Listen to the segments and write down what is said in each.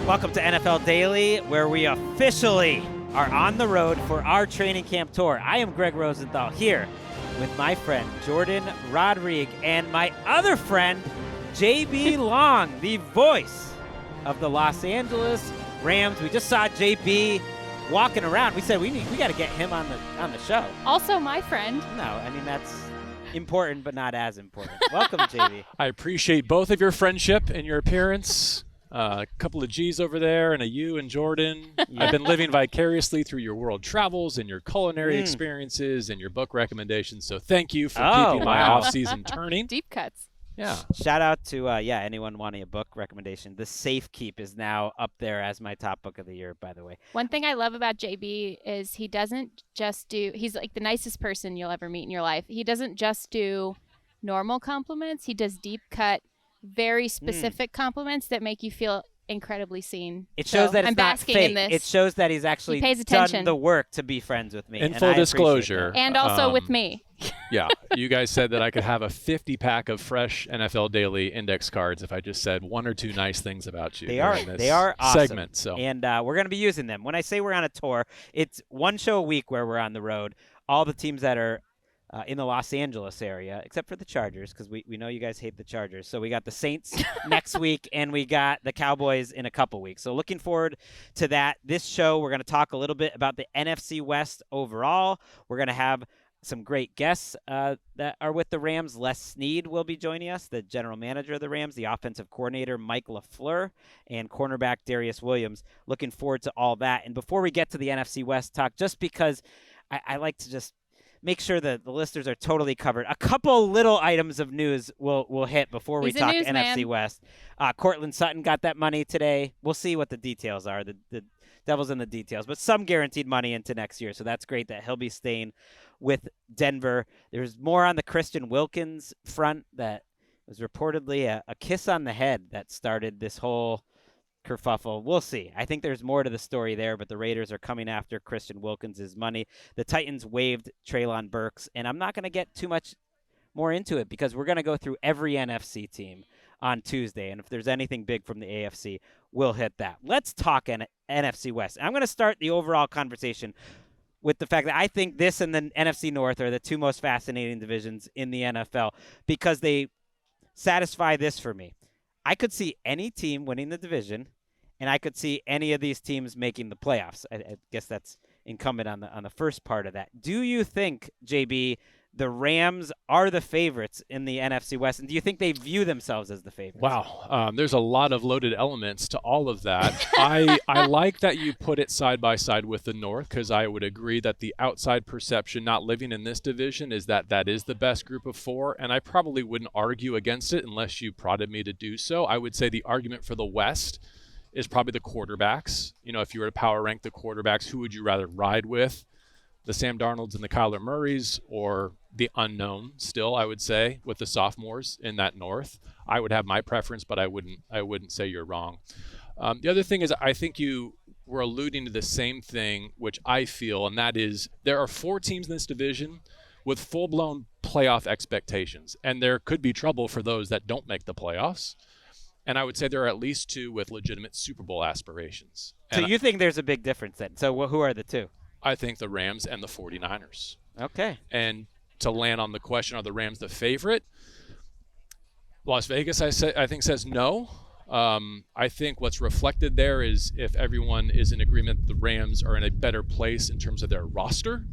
Welcome to NFL Daily, where we officially are on the road for our training camp tour. I am Gregg Rosenthal here with my friend Jourdan, Rodrigue, and my other friend, JB Long, the voice of the Los Angeles Rams. We just saw JB walking around. We said we got to get him on the show. Also my friend. No, I mean that's important, but not as important. Welcome, JB. I appreciate both of your friendship and your appearance. A couple of G's over there and a U in Jourdan. Yeah. I've been living vicariously through your world travels and your culinary experiences and your book recommendations. So thank you for keeping my off-season turning. Deep cuts. Yeah. Shout out to anyone wanting a book recommendation. The Safe Keep is now up there as my top book of the year, by the way. One thing I love about JB is he doesn't just he's like the nicest person you'll ever meet in your life. He doesn't just do normal compliments. He does deep cut, very specific compliments that make you feel incredibly seen. It shows that it's I'm not basking fake. in this. It shows that he's actually done the work to be friends with me. In full disclosure. And also with me. Yeah. You guys said that I could have a 50-pack of fresh NFL Daily index cards if I just said one or two nice things about you. They are awesome. Segment. So. And we're going to be using them. When I say we're on a tour, it's one show a week where we're on the road. All the teams that are in the Los Angeles area, except for the Chargers, because we know you guys hate the Chargers. So we got the Saints next week, and we got the Cowboys in a couple weeks. So looking forward to that. This show, we're going to talk a little bit about the NFC West overall. We're going to have some great guests that are with the Rams. Les Snead will be joining us, the general manager of the Rams, the offensive coordinator, Mike LaFleur, and cornerback Darius Williams. Looking forward to all that. And before we get to the NFC West talk, just because I like to just make sure that the listeners are totally covered. A couple little items of news we'll hit before we talk NFC West. Cortland Sutton got that money today. We'll see what the details are. The devil's in the details, but some guaranteed money into next year. So that's great that he'll be staying with Denver. There's more on the Christian Wilkins front that was reportedly a kiss on the head that started this whole kerfuffle. We'll see. I think there's more to the story there, but the Raiders are coming after Christian Wilkins' money. The Titans waived Treylon Burks, and I'm not going to get too much more into it because we're going to go through every NFC team on Tuesday, and if there's anything big from the AFC, we'll hit that. Let's talk NFC West. I'm going to start the overall conversation with the fact that I think this and the NFC North are the two most fascinating divisions in the NFL because they satisfy this for me. I could see any team winning the division, and I could see any of these teams making the playoffs. I guess that's incumbent on the first part of that. Do you think, JB, the Rams are the favorites in the NFC West, and do you think they view themselves as the favorites? Wow. There's a lot of loaded elements to all of that. I like that you put it side by side with the North because I would agree that the outside perception not living in this division is that is the best group of four, and I probably wouldn't argue against it unless you prodded me to do so. I would say the argument for the West is probably the quarterbacks. You know, if you were to power rank the quarterbacks, who would you rather ride with? The Sam Darnolds and the Kyler Murrays, or the unknown still, I would say, with the sophomores in that North. I would have my preference, but I wouldn't say you're wrong. The other thing is I think you were alluding to the same thing, which I feel, and that is there are four teams in this division with full-blown playoff expectations, and there could be trouble for those that don't make the playoffs. And I would say there are at least two with legitimate Super Bowl aspirations. So you think there's a big difference then? So who are the two? I think the Rams and the 49ers. Okay. And to land on the question, are the Rams the favorite? Las Vegas, I think, says no. I think what's reflected there is if everyone is in agreement, the Rams are in a better place in terms of their roster.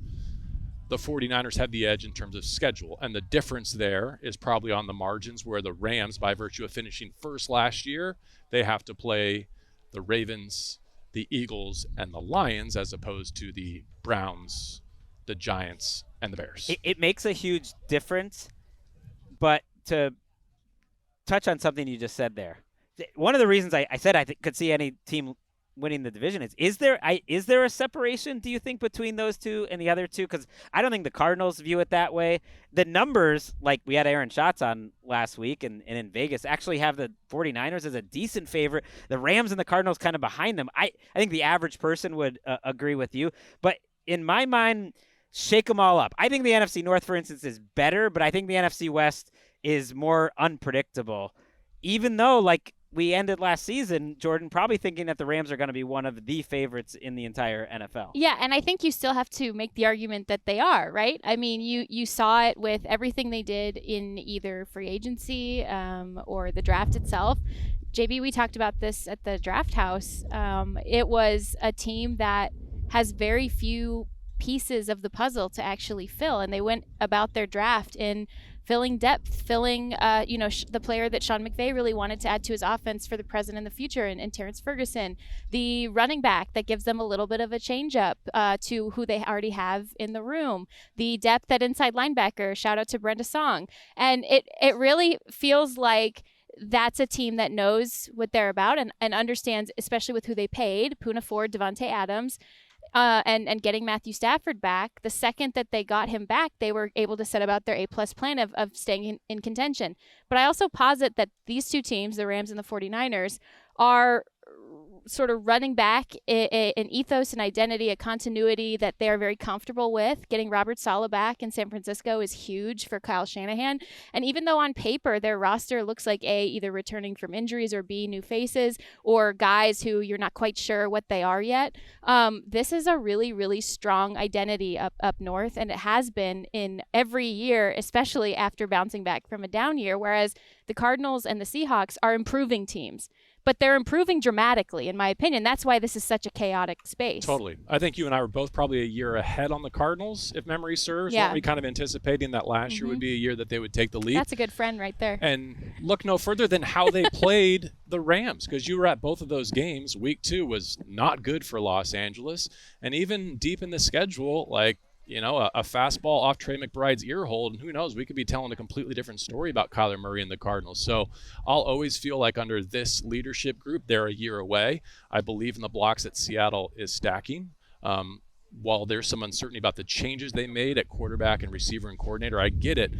The 49ers have the edge in terms of schedule. And the difference there is probably on the margins where the Rams, by virtue of finishing first last year, they have to play the Ravens, the Eagles, and the Lions as opposed to the Browns, the Giants, and the Bears. It makes a huge difference, but to touch on something you just said there, one of the reasons I said I could see any team winning the division is there a separation, do you think, between those two and the other two? Because I don't think the Cardinals view it that way. The numbers, like we had Aaron Schatz on last week and in Vegas, actually have the 49ers as a decent favorite. The Rams and the Cardinals kind of behind them. I think the average person would agree with you. But in my mind, shake them all up. I think the NFC North, for instance, is better, but I think the NFC West is more unpredictable. Even though, like, we ended last season, Jourdan, probably thinking that the Rams are going to be one of the favorites in the entire NFL. Yeah, and I think you still have to make the argument that they are, right? I mean, you saw it with everything they did in either free agency or the draft itself. JB, we talked about this at the draft house. It was a team that has very few pieces of the puzzle to actually fill, and they went about their draft in filling depth, filling the player that Sean McVay really wanted to add to his offense for the present and the future, and Terrence Ferguson, the running back that gives them a little bit of a change up to who they already have in the room, the depth at inside linebacker, shout out to Brenda Song. And it really feels like that's a team that knows what they're about and understands, especially with who they paid, Poona Ford, Devontae Adams, and getting Matthew Stafford back. The second that they got him back, they were able to set about their A-plus plan of staying in contention. But I also posit that these two teams, the Rams and the 49ers, are sort of running back an ethos, an identity, a continuity that they are very comfortable with. Getting Robert Saleh back in San Francisco is huge for Kyle Shanahan. And even though on paper their roster looks like A, either returning from injuries, or B, new faces, or guys who you're not quite sure what they are yet, this is a really, really strong identity up north, and it has been in every year, especially after bouncing back from a down year, whereas the Cardinals and the Seahawks are improving teams. But they're improving dramatically, in my opinion. That's why this is such a chaotic space. Totally. I think you and I were both probably a year ahead on the Cardinals, if memory serves. Yeah. Weren't we kind of anticipating that last year would be a year that they would take the lead? That's a good friend right there. And look no further than how they played the Rams, because you were at both of those games. Week 2 was not good for Los Angeles. And even deep in the schedule, like, a fastball off Trey McBride's ear hole, and who knows, we could be telling a completely different story about Kyler Murray and the Cardinals. So I'll always feel like under this leadership group, they're a year away. I believe in the blocks that Seattle is stacking. While there's some uncertainty about the changes they made at quarterback and receiver and coordinator, I get it.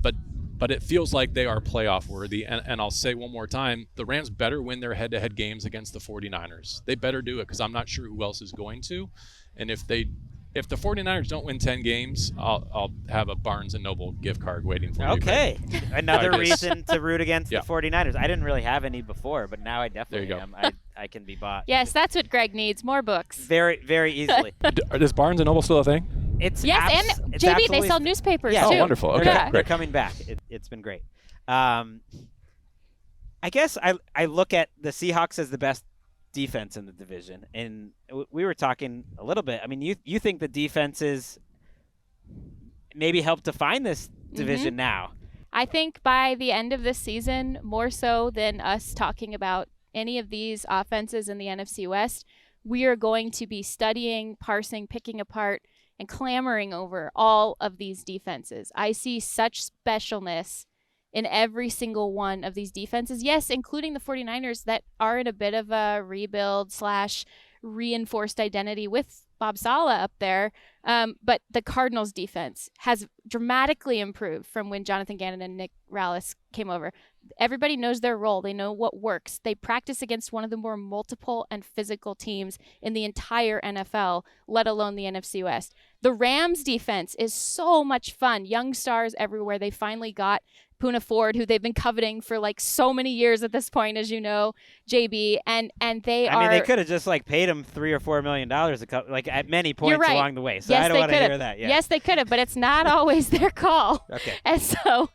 But it feels like they are playoff worthy. And I'll say one more time, the Rams better win their head-to-head games against the 49ers. They better do it, because I'm not sure who else is going to. And if the 49ers don't win 10 games, I'll have a Barnes & Noble gift card waiting for me. Okay. Another reason to root against the 49ers. I didn't really have any before, but now I definitely am. I can be bought. Yes, that's what Gregg needs, more books. Very, very easily. Is Barnes & Noble still a thing? It's and JB, they sell newspapers yeah, too. Oh, wonderful. Okay, they're great. coming back. It's been great. I guess I look at the Seahawks as the best defense in the division, and we were talking a little bit. I mean, you think the defenses maybe help define this division now? I think by the end of this season, more so than us talking about any of these offenses in the NFC West, we are going to be studying, parsing, picking apart, and clamoring over all of these defenses. I see such specialness in every single one of these defenses. Yes, including the 49ers that are in a bit of a rebuild / reinforced identity with Bob Saleh up there. But the Cardinals defense has dramatically improved from when Jonathan Gannon and Nick Rallis came over. Everybody knows their role. They know what works. They practice against one of the more multiple and physical teams in the entire NFL, let alone the NFC West. The Rams defense is so much fun. Young stars everywhere. They finally got Poona Ford, who they've been coveting for like so many years at this point, as you know, JB, and they are. I mean, they could have just like paid him $3 or $4 million like at many points right. along the way. So yes, I don't want to hear that. Yeah. Yes, they could have, but it's not always their call. Okay. And so,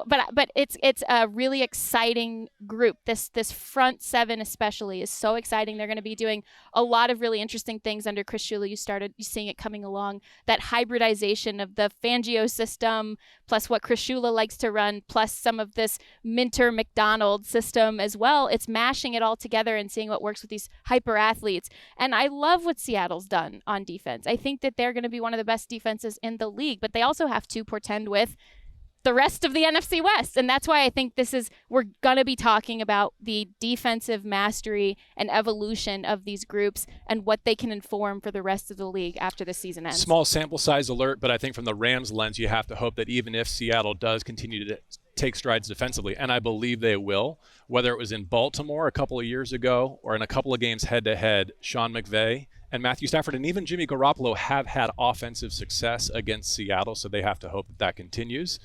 but it's a really exciting group. This front seven especially is so exciting. They're going to be doing a lot of really interesting things under Chris Shula. You started seeing it coming along. That hybridization of the Fangio system plus what Chris Shula likes to run, plus some of this Minter McDonald system as well. It's mashing it all together and seeing what works with these hyper athletes. And I love what Seattle's done on defense. I think that they're going to be one of the best defenses in the league, but they also have to portend with the rest of the NFC West. And that's why I think we're going to be talking about the defensive mastery and evolution of these groups and what they can inform for the rest of the league after the season ends. Small sample size alert, but I think from the Rams lens, you have to hope that even if Seattle does continue to take strides defensively, and I believe they will, whether it was in Baltimore a couple of years ago or in a couple of games head-to-head, Sean McVay and Matthew Stafford and even Jimmy Garoppolo have had offensive success against Seattle, so they have to hope that continues.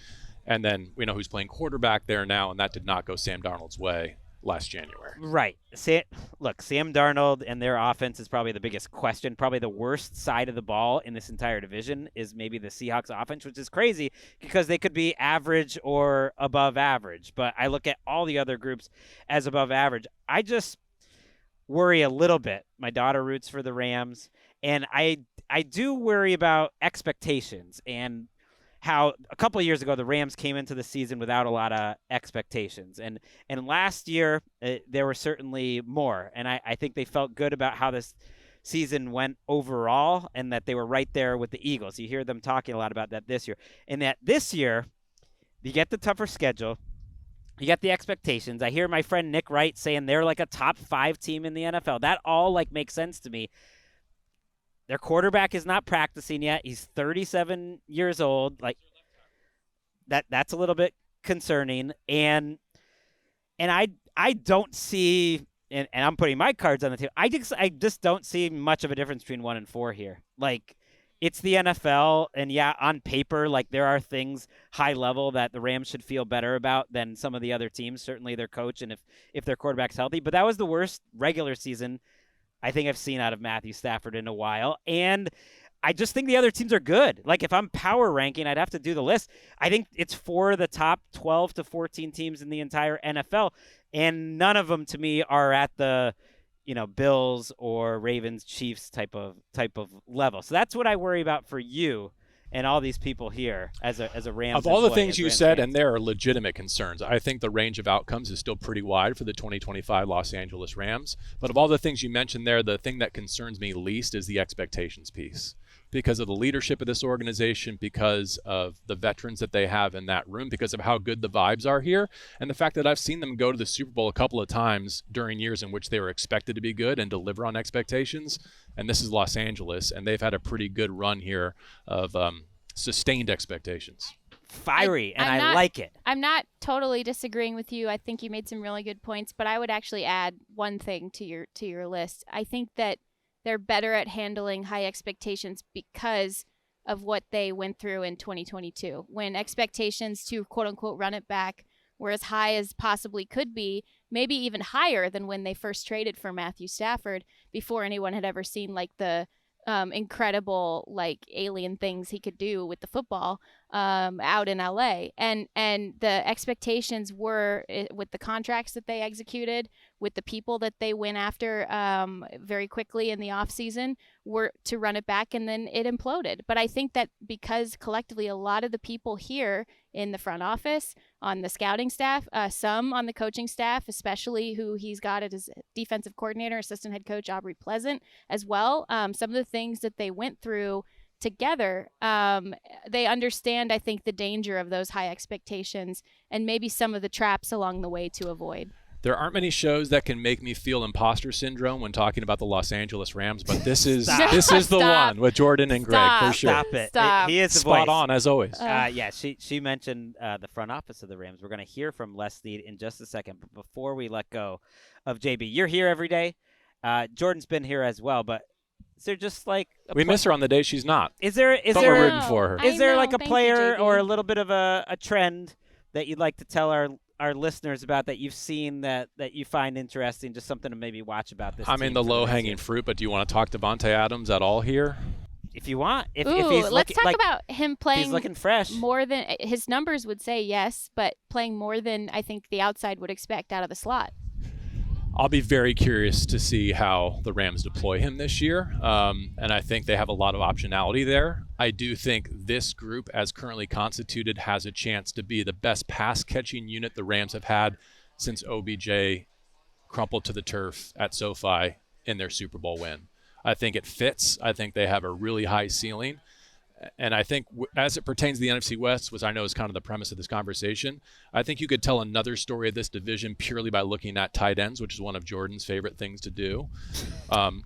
And then we know who's playing quarterback there now, and that did not go Sam Darnold's way last January. Right. Look, Sam Darnold and their offense is probably the biggest question. Probably the worst side of the ball in this entire division is maybe the Seahawks offense, which is crazy because they could be average or above average. But I look at all the other groups as above average. I just worry a little bit. My daughter roots for the Rams, and I do worry about expectations and how a couple of years ago the Rams came into the season without a lot of expectations. And last year there were certainly more. And I think they felt good about how this season went overall and that they were right there with the Eagles. You hear them talking a lot about that this year. And that this year you get the tougher schedule. You got the expectations. I hear my friend Nick Wright saying they're like a top 5 team in the NFL. That all like makes sense to me. Their quarterback is not practicing yet. He's 37 years old. Like that's a little bit concerning. And I don't see and I'm putting my cards on the table. I just don't see much of a difference between 1 and 4 here. Like it's the NFL, and yeah, on paper, like there are things high level that the Rams should feel better about than some of the other teams, certainly their coach and if their quarterback's healthy. But that was the worst regular season I think I've seen out of Matthew Stafford in a while. And I just think the other teams are good. Like if I'm power ranking, I'd have to do the list. I think it's 4 of the top 12 to 14 teams in the entire NFL. And none of them to me are at the, Bills or Ravens, Chiefs type of level. So that's what I worry about for you and all these people here as a Rams. Of all the things you said, and there are legitimate concerns, I think the range of outcomes is still pretty wide for the 2025 Los Angeles Rams. But of all the things you mentioned there, the thing that concerns me least is the expectations piece. Because of the leadership of this organization, because of the veterans that they have in that room, because of how good the vibes are here, and the fact that I've seen them go to the Super Bowl a couple of times during years in which they were expected to be good and deliver on expectations. And this is Los Angeles, and they've had a pretty good run here of sustained expectations. Fiery, and I like it. I'm not totally disagreeing with you. I think you made some really good points, but I would actually add one thing to your list. I think that they're better at handling high expectations because of what they went through in 2022, when expectations to quote unquote run it back were as high as possibly could be, maybe even higher than when they first traded for Matthew Stafford before anyone had ever seen like the incredible like alien things he could do with the football out in LA. And the expectations were with the contracts that they executed, with the people that they went after very quickly in the offseason, were to run it back, and then it imploded. But I think that because collectively a lot of the people here in the front office, on the scouting staff, some on the coaching staff, especially who he's got as his defensive coordinator, assistant head coach Aubrey Pleasant as well, some of the things that they went through together, they understand, I think, the danger of those high expectations and maybe some of the traps along the way to avoid. There aren't many shows that can make me feel imposter syndrome when talking about the Los Angeles Rams, but this is the one with Jourdan and Gregg for sure. Stop it. He is the spot voice. on as always. Yeah, she mentioned the front office of the Rams. We're going to hear from Les Snead in just a second, but before we let go of JB, you're here every day. Jordan's been here as well, but is there just like we miss her on the day she's not? Is there we're rooting for her. Is there like a Thank player you, or a little bit of a trend that you'd like to tell our listeners about that you've seen that you find interesting, just something to maybe watch about this? I mean, the low-hanging fruit, but do you want to talk to Devontae Adams at all here? If you want. If let's looking, talk about him playing he's looking fresh. more than his numbers would say, yes, but playing more than I think the outside would expect out of the slot. I'll be very curious to see how the Rams deploy him this year, and I think they have a lot of optionality there. I do think this group, as currently constituted, has a chance to be the best pass-catching unit the Rams have had since OBJ crumpled to the turf at SoFi in their Super Bowl win. I think it fits. I think they have a really high ceiling. And I think as it pertains to the NFC West, which I know is kind of the premise of this conversation, I think you could tell another story of this division purely by looking at tight ends, which is one of Jordan's favorite things to do.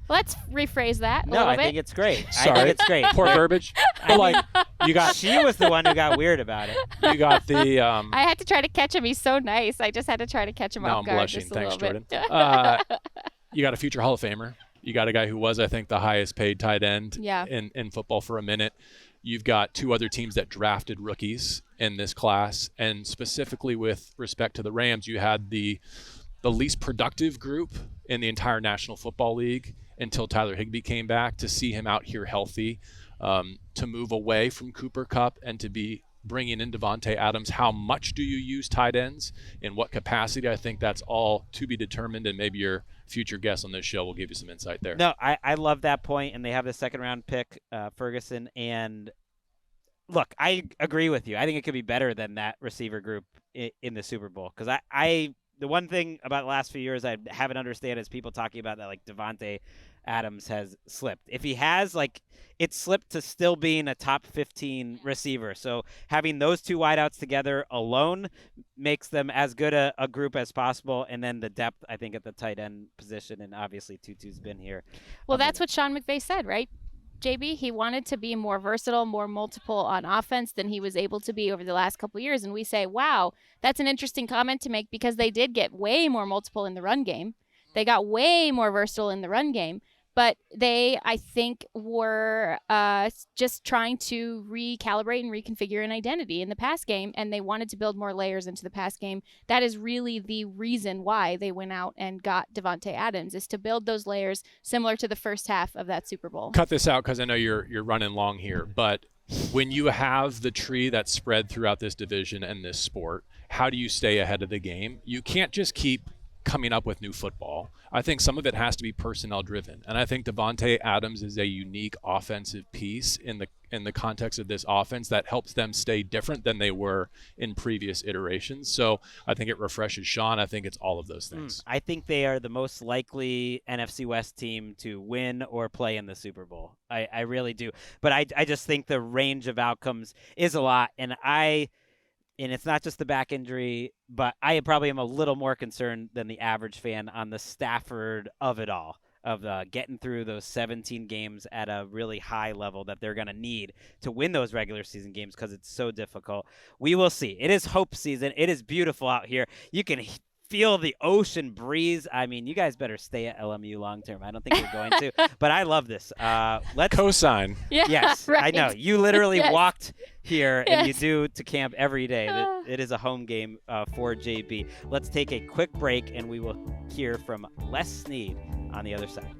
Let's rephrase that a No, little I bit. think it's great. Sorry. I think it's great. Poor verbiage. But like, you got She was the one who got weird about it. you got the I had to try to catch him. He's so nice. I just had to try to catch him now off I'm guard blushing. just a Thanks, little Jordan. bit. You got a future Hall of Famer. You got a guy who was, I think, the highest paid tight end in football for a minute. You've got two other teams that drafted rookies in this class, and specifically with respect to the Rams, you had the the least productive group in the entire National Football League until Tyler Higbee came back. To see him out here healthy, to move away from Cooper Kupp and to be bringing in Davante Adams. How much do you use tight ends? In what capacity? I think that's all to be determined, and maybe your future guest on this show will give you some insight there. No, I love that point, and they have the second-round pick, Ferguson, and look, I agree with you. I think it could be better than that receiver group in the Super Bowl, because the one thing about the last few years I haven't understood is people talking about that, like, Davante Adams has slipped. If he has, like, it's slipped to still being a top 15 receiver. So having those two wideouts together alone makes them as good a group as possible. And then the depth, I think, at the tight end position, and obviously Tutu's been here. Well, that's what Sean McVay said, right? JB, he wanted to be more versatile, more multiple on offense than he was able to be over the last couple of years. And we say, wow, that's an interesting comment to make, because they did get way more multiple in the run game. They got way more versatile in the run game. But they, I think, were just trying to recalibrate and reconfigure an identity in the pass game, and they wanted to build more layers into the pass game. That is really the reason why they went out and got Davante Adams, is to build those layers similar to the first half of that Super Bowl. Cut this out because I know you're running long here, but when you have the tree that's spread throughout this division and this sport, how do you stay ahead of the game? You can't just keep coming up with new football. I think some of it has to be personnel driven, and I think Davante Adams is a unique offensive piece in the context of this offense that helps them stay different than they were in previous iterations. So I think it refreshes Sean. I think it's all of those things. I think they are the most likely NFC West team to win or play in the Super Bowl. I really do. But I just think the range of outcomes is a lot, and it's not just the back injury, but I probably am a little more concerned than the average fan on the Stafford of it all, of getting through those 17 games at a really high level that they're going to need to win those regular season games, because it's so difficult. We will see. It is hope season. It is beautiful out here. You can feel the ocean breeze. I mean, you guys better stay at LMU long term. I don't think you're going to, but I love this. Let's cosign. Yeah, yes, right. I know. You literally Yes. walked here, and you Yes. do to camp every day. It is a home game for JB. Let's take a quick break, and we will hear from Les Snead on the other side.